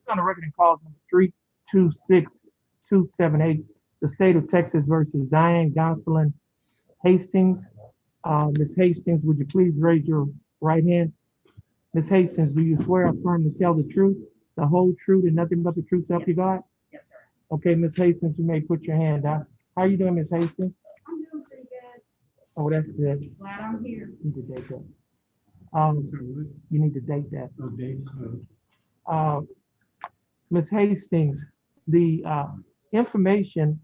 on the record and calls number 326278, the state of Texas versus Diane Gonsolin Hastings. Ms. Hastings, would you please raise your right hand? Ms. Hastings, do you swear or affirm to tell the truth, the whole truth, and nothing but the truth, so help you God? Yes, sir. Okay, Ms. Hastings, you may put your hand down. How are you doing, Ms. Hastings? I'm doing pretty good. Oh, that's good. Glad I'm here. You need to date that. You need to date that. Uh, Ms. Hastings, the information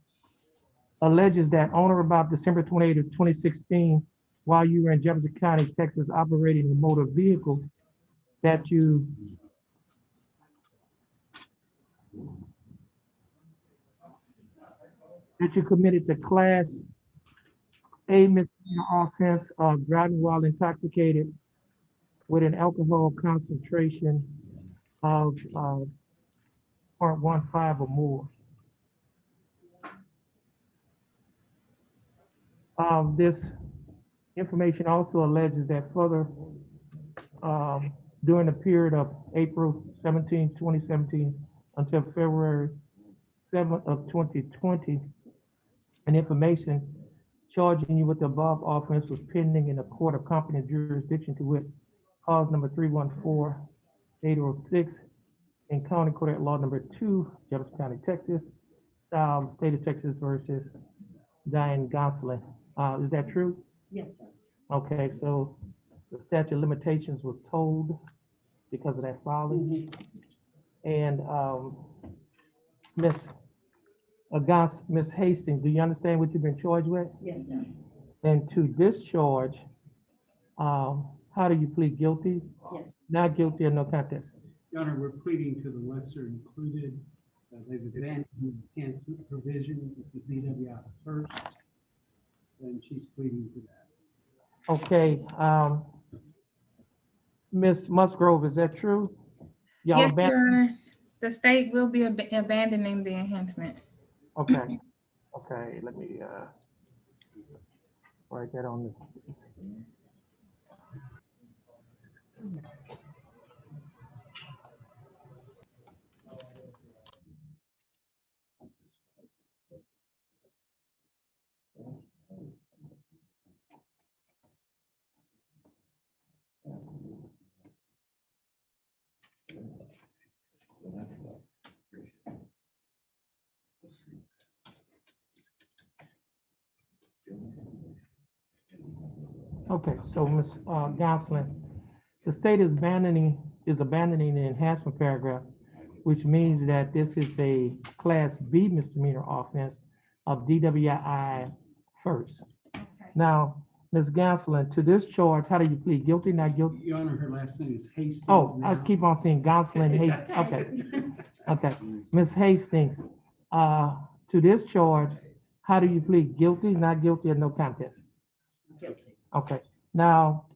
alleges that on or about December 28th of 2016, while you were in Jefferson County, Texas, operating a motor vehicle, that you committed the Class A misdemeanor offense of driving while intoxicated with an alcohol concentration of 0.15 or more. This information also alleges that further, during the period of April 17, 2017 until February 7th of 2020, and information charging you with the above offense was pending in a court of competent jurisdiction, to wit, cause number 314806 in County Court at Law number 2, Jefferson County, Texas, style State of Texas versus Diane Gonsolin. Is that true? Yes, sir. Okay, so the statute of limitations was told because of that filing. And Ms. Hastings, do you understand what you've been charged with? Yes, sir. And to this charge, how do you plead guilty? Yes. Not guilty or no contest? Your Honor, we're pleading to the lesser included. They've abandoned the enhancement provision. It's a DWI first, and she's pleading to that. Okay, Ms. Musgrove, is that true? Y'all Yes, abandoned? Your Honor. The state will be abandoning the enhancement. Okay, okay, let me write that on the. Okay, so Ms. Gonsolin, the state is abandoning the enhancement paragraph, which means that this is a Class B misdemeanor offense of DWI first. Okay. Now, Ms. Gonsolin, to this charge, how do you plead? Guilty, not guilty? Your Honor, her last name is Hastings. Oh, I now. keep on seeing Gonsolin Hastings. Okay, okay. Ms. Hastings, to this charge, how do you plead? Guilty, not guilty, or no contest? Guilty. Okay, now,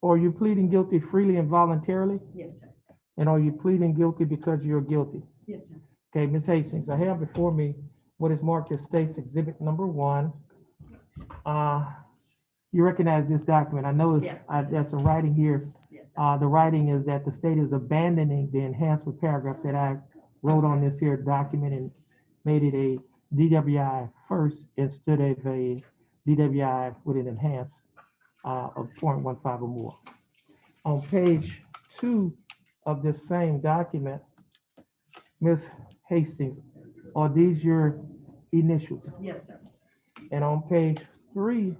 are you pleading guilty freely and voluntarily? Yes, sir. And are you pleading guilty because you're guilty? Yes, sir. Okay, Ms. Hastings, I have before me what is marked as State's Exhibit Number 1. You recognize this document? I know Yes. there's some writing here. Yes, sir. The writing is that the state is abandoning the enhancement paragraph that I wrote on this here document and made it a DWI first instead of a DWI with an enhanced of 0.15 or more. On page 2 of this same document, Ms. Hastings, are these your initials? Yes, sir. And on page 3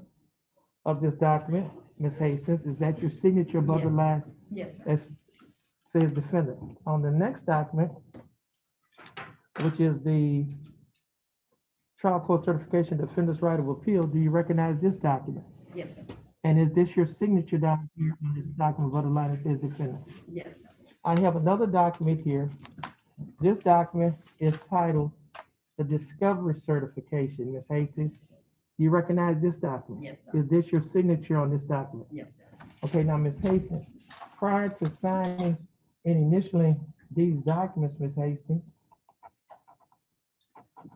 of this document, Ms. Hastings, is that your signature above the Yes. line Yes, sir. that says defendant? On the next document, which is the trial court certification defendant's right of appeal, do you recognize this document? Yes, sir. And is this your signature down here on this document above the line that says defendant? Yes, sir. I have another document here. This document is titled the discovery certification, Ms. Hastings. Do you recognize this document? Yes, sir. Is this your signature on this document? Yes, sir. Okay, now, Ms. Hastings, prior to signing and initialing these documents, Ms. Hastings,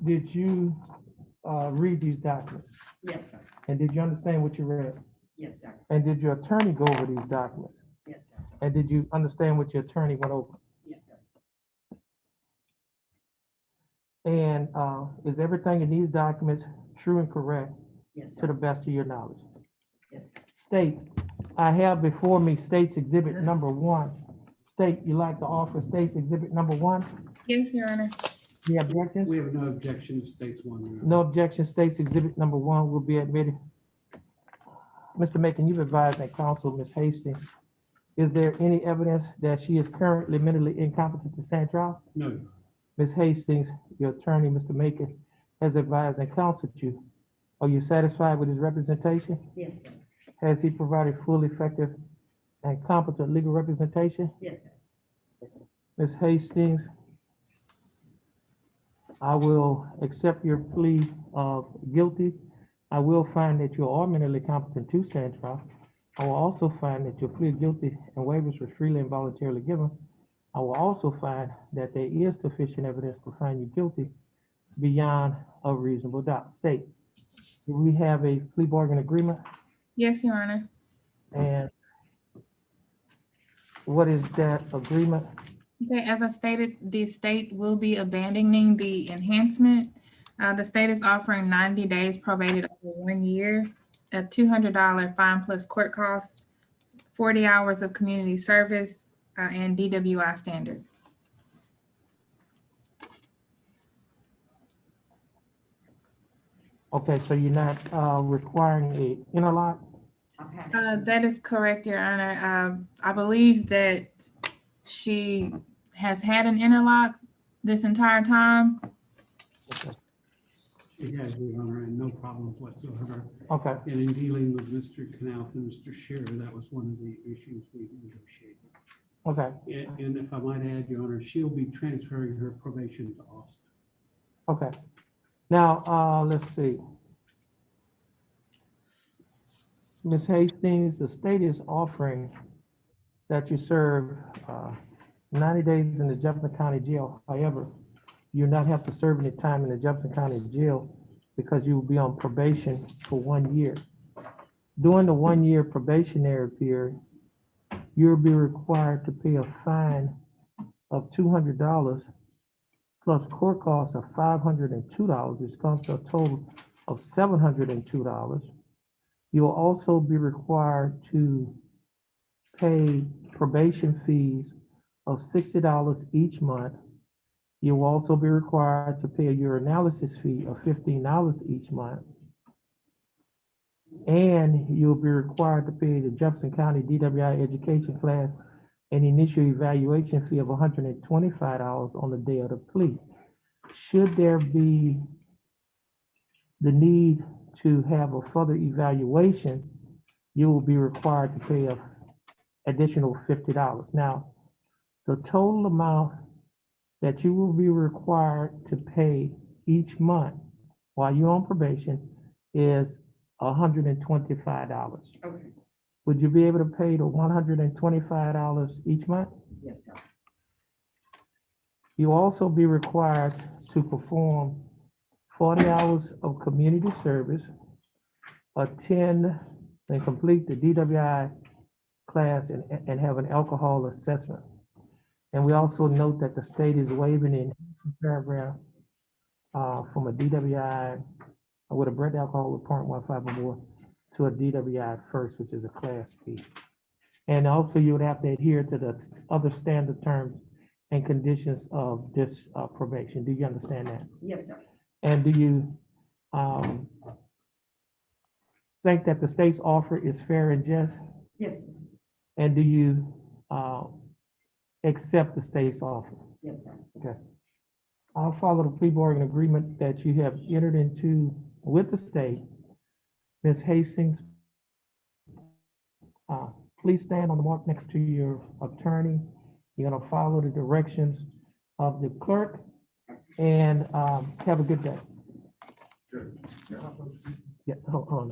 did you read these documents? Yes, sir. And did you understand what you read? Yes, sir. And did your attorney go over these documents? Yes, sir. And did you understand what your attorney went over? Yes, sir. And is everything in these documents true and correct Yes, to the sir. best of your knowledge? Yes, sir. State, I have before me State's Exhibit number 1. State, you like to offer State's Exhibit number 1? Yes, Your Honor. Any objections? We have no objection to states one. Your Honor. No objection, State's Exhibit number 1 will be admitted. Mr. Macon, you've advised that counsel, Ms. Hastings, is there any evidence that she is currently mentally incompetent to stand trial? No, Your Honor. Ms. Hastings, your attorney, Mr. Macon, has advised and counseled you. Are you satisfied with his representation? Yes, sir. Has he provided full, effective, and competent legal representation? Yes, sir. Ms. Hastings, I will accept your plea of guilty. I will find that you are mentally competent to stand trial. I will also find that your plea of guilty and waivers were freely and voluntarily given. I will also find that there is sufficient evidence to find you guilty beyond a reasonable doubt. State, do we have a plea bargain agreement? Yes, Your Honor. And what is that agreement? Okay, as I stated, the state will be abandoning the enhancement. The state is offering 90 days probated over 1 year, a $200 fine plus court costs, 40 hours of community service, and DWI standard. Okay, so you're not requiring a interlock? Okay. That is correct, Your Honor. I believe that she has had an interlock this entire time. She has, Your Honor, and no problems whatsoever. Okay, And in dealing with Mr. Knauf and Mr. Scherer, that was one of the issues we negotiated. okay, And if I might add, Your Honor, she'll be transferring her probation to Austin. okay. Now, let's see. Ms. Hastings, the state is offering that you serve 90 days in the Jefferson County Jail. However, you not have to serve any time in the Jefferson County Jail because you will be on probation for 1 year. During the 1 year probationary period, you'll be required to pay a fine of $200 plus court costs of $502, which comes to a total of $702. You will also be required to pay probation fees of $60 each month. You will also be required to pay a urinalysis fee of $15 each month. And you'll be required to pay the Jefferson County DWI education class an initial evaluation fee of $125 on the day of the plea. Should there be the need to have a further evaluation, you will be required to pay an additional $50. Now, the total amount that you will be required to pay each month while you're on probation is $125. Okay. Would you be able to pay the $125 each month? Yes, sir. You'll also be required to perform 40 hours of community service, attend and complete the DWI class, and have an alcohol assessment. And we also note that the state is waiving in paragraph from a DWI with a breath alcohol of 0.15 or more to a DWI first, which is a class B. And also you would have to adhere to the other standard terms and conditions of this probation. Do you understand that? Yes, sir. And do you think that the state's offer is fair and just? Yes, sir. And do you accept the state's offer? Yes, sir. Okay. I'll follow the plea bargain agreement that you have entered into with the state. Ms. Hastings, please stand on the mark next to your attorney. You're gonna follow the directions of the clerk and have a good day. Yeah, hold on.